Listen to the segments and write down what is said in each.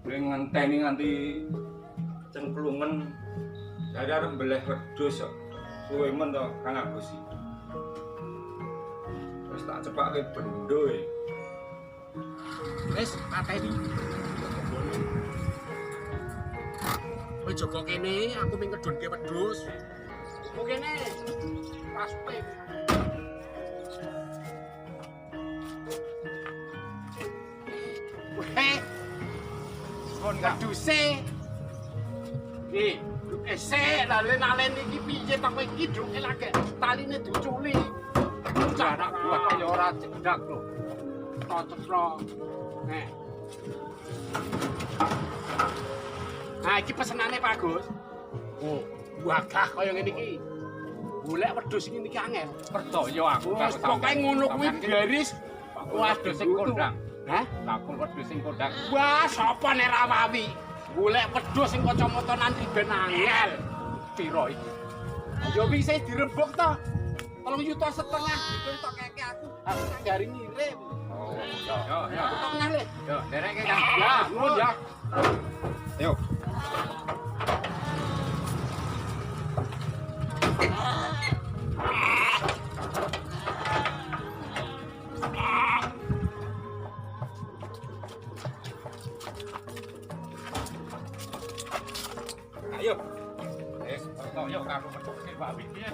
ngenteni nganti cengklungen. Dari arep mbeleh wedhus kok. Suwe men to Kang Agus iki. Wis tak cepake bendo e. Wis pateni. Kowe jaga kene, aku ming ngedunke wedhus. Kowe kene. Pas kowe. Weh. Kon wedhuse. Iki, sik lalen iki piye tak kowe iki duke lagi taline diculi. Jarak kuat kaya ora cedak lho. Cocok. Nek. Nah, iki pesenane Pak Gus. Oh, wagah kaya ngene iki. Golek wedhus ngene iki angel. Percaya aku Wes pokoke ngono kuwi garis. wedhus sing kondang. Hah? Bakul wedhus sing kondang. Wah, sapa nek ra wawi? Golek wedhus sing kacamata nanti ben angel. Piro iki? Ya bisa dirembuk to. 3,5 juta itu tok keke aku. Aku nggari ngirim. Oh, ya. Tengah le. Yo, dereke Kang. Ya, nuwun ya. Ayo. Ayo. Wes, yo karo metuke babi iki.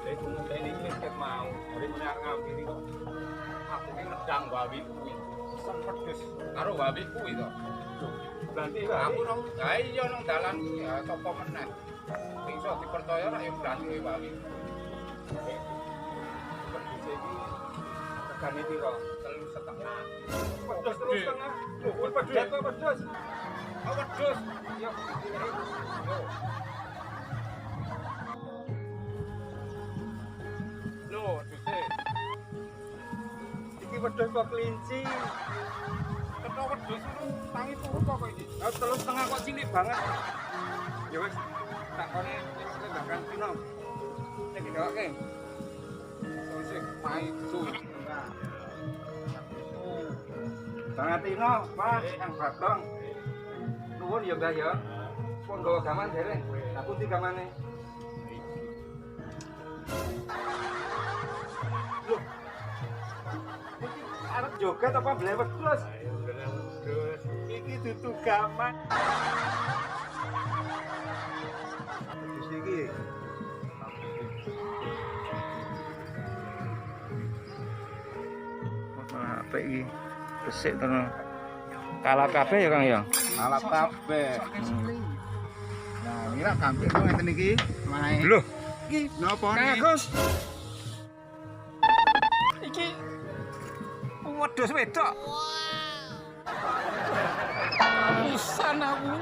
Itu ngenteni iki mau, hari menyang ngambil kok. Aku ki ngedang babi kuwi. Pesen wedhus karo babi kuwi to. Berarti aku nang ha iya nang dalan ya sapa meneh. Iso dipercaya nek yang berarti babi. Wedhus iki regane piro? 3,5. Wedhus 3,5. Lho, wedhus kok wedhus. Oh, wedhus. Yo. Loh, iki wedhus kok kelinci. Ketho wedhus itu tangi turu kok iki. Lah 3,5 kok cilik banget. Ya wis, tak kone tembakan pino. Iki ndoke. Sing maitu. Bangatino, Pak, Kang Batong. Nuwun ya, Mbah ya. Pun gawa gaman dereng. Lah pundi gamane? Loh. Iki arep joget apa blewet terus? Ayo blewet. Iki dudu gaman. Terus iki. Apa iki? Besik to. Kalah kabeh ya, Kang ya? Kalah kabeh. Nah, mira kambing kok ngeten iki. Mae. Lho, iki napa nih? Kang Agus. Iki wedhus wedok. Pisan aku.